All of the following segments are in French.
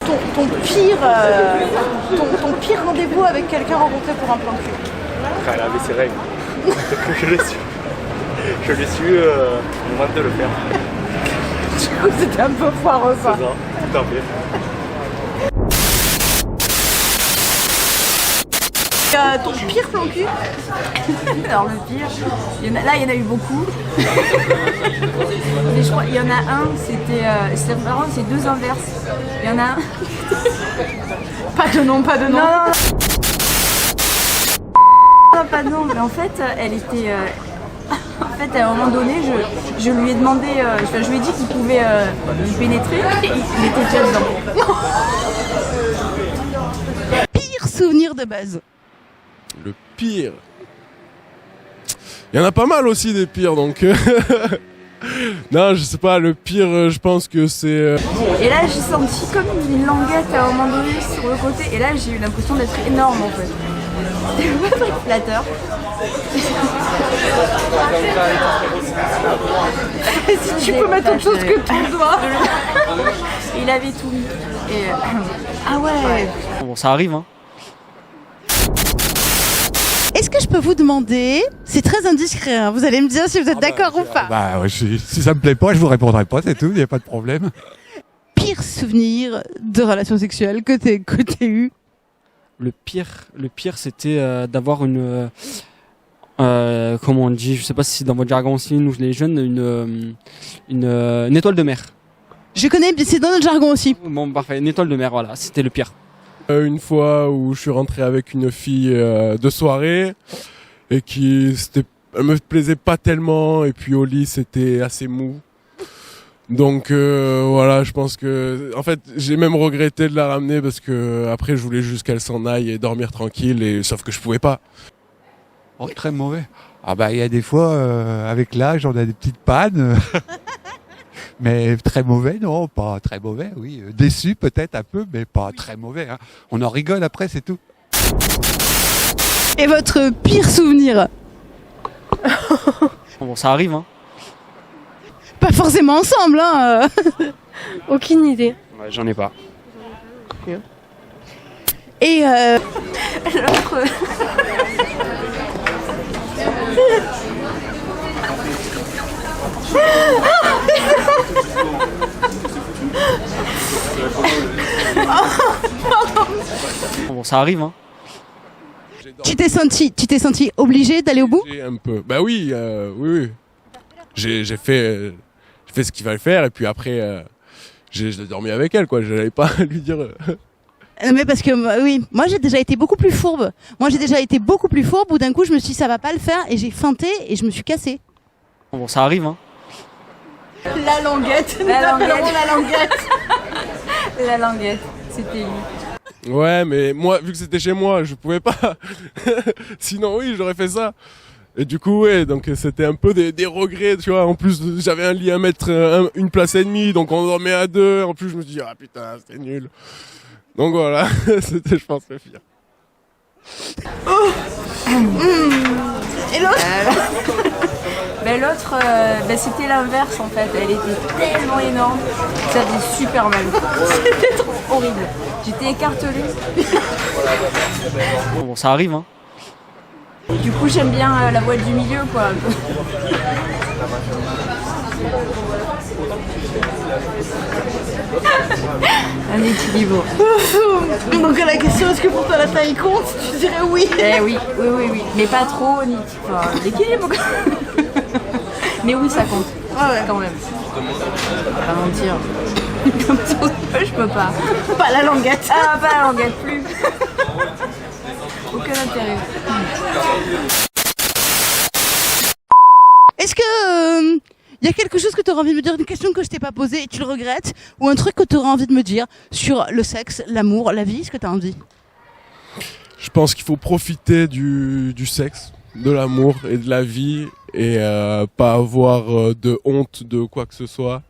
ton pire rendez-vous avec quelqu'un rencontré pour un plan cul. Elle avait ses règles. Je l'ai su. Je l'ai su au moment de le faire. Du coup, c'était un peu foireux, quoi. C'est ça, tout à fait. Ton pire plan cul. Alors le pire, il y en a eu beaucoup. Mais je crois qu'il y en a un, c'est marrant, c'est deux inverses. Il y en a un. Pas de nom. Non, pas de nom, mais en fait, elle était. En fait, à un moment donné, je lui ai demandé, je lui ai dit qu'il pouvait me pénétrer et il était déjà dedans. Pire souvenir de base. Le pire. Il y en a pas mal aussi des pires, donc... Non, je sais pas, le pire, je pense que c'est... Et là, j'ai senti comme une languette à un moment donné sur le côté, et là, j'ai eu l'impression d'être énorme, en fait. C'était pas très flatteur. Si tu peux mettre autre chose que ton doigt. Il avait tout mis. Et, ah ouais. Bon, ça arrive, hein. Est-ce que je peux vous demander, c'est très indiscret, hein, vous allez me dire si vous êtes d'accord ou pas. Bah ouais, si ça me plaît pas, je vous répondrai pas, c'est tout, il n'y a pas de problème. Pire souvenir de relation sexuelle que t'aies eu. Le pire, c'était d'avoir une... comment on dit, je sais pas si c'est dans votre jargon aussi, nous les jeunes, une étoile de mer. Je connais, c'est dans notre jargon aussi. Bon, parfait, une étoile de mer, voilà, c'était le pire. Une fois où je suis rentré avec une fille de soirée et elle me plaisait pas tellement, et puis au lit c'était assez mou. Donc voilà, je pense que en fait j'ai même regretté de la ramener parce que après je voulais juste qu'elle s'en aille et dormir tranquille, et sauf que je pouvais pas. Oh, très mauvais. Ah bah il y a des fois, avec l'âge, on a des petites pannes. Mais très mauvais, non, pas très mauvais, oui. Déçu peut-être un peu, mais pas très mauvais. Hein. On en rigole après, c'est tout. Et votre pire souvenir? Bon, ça arrive, hein. Pas forcément ensemble, hein. Aucune idée. Ouais, j'en ai pas. Et L'autre. Bon, ça arrive, hein. tu t'es senti obligé d'aller au bout? Un peu. Bah oui, oui. J'ai fait ce qu'il fallait faire, et puis après j'ai dormi avec elle, quoi. Je n'allais pas lui dire. Mais parce que oui, moi j'ai déjà été beaucoup plus fourbe. Où d'un coup je me suis dit ça va pas le faire et j'ai feinté et je me suis cassée. Bon, ça arrive, hein. La languette. La languette, c'était lui. Ouais, mais moi, vu que c'était chez moi, je pouvais pas. Sinon, oui, j'aurais fait ça. Et du coup, ouais, donc c'était un peu des regrets, tu vois. En plus, j'avais un lit à mettre une place et demie, donc on dormait à deux. En plus, je me suis dit, ah putain, c'était nul. Donc voilà, c'était, je pense, le pire. Oh. Et l'autre l'autre, c'était l'inverse en fait. Elle était tellement énorme, ça faisait super mal. C'était trop horrible. J'étais écartelée. Bon, ça arrive, hein. Du coup, j'aime bien la voile du milieu, quoi. Un équilibre. Donc à la question, est-ce que pour toi la taille compte, tu dirais oui? Oui. Mais pas trop, ni enfin, l'équilibre. Mais oui, ça compte. Ah ouais. Quand même. Pas mentir. Comme ça, je peux pas. Pas la languette. Ah, pas la languette, plus. Aucun intérêt. Est-ce que y a quelque chose que tu auras envie de me dire, une question que je t'ai pas posée et tu le regrettes, ou un truc que tu auras envie de me dire sur le sexe, l'amour, la vie, est-ce que tu as envie? Je pense qu'il faut profiter du sexe, de l'amour et de la vie, et pas avoir de honte de quoi que ce soit,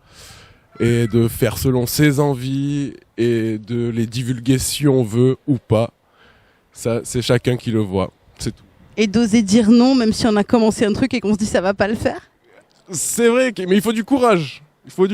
et de faire selon ses envies et de les divulguer si on veut ou pas. Ça, c'est chacun qui le voit, c'est tout. Et d'oser dire non, même si on a commencé un truc et qu'on se dit ça va pas le faire? C'est vrai, mais il faut du courage. Après.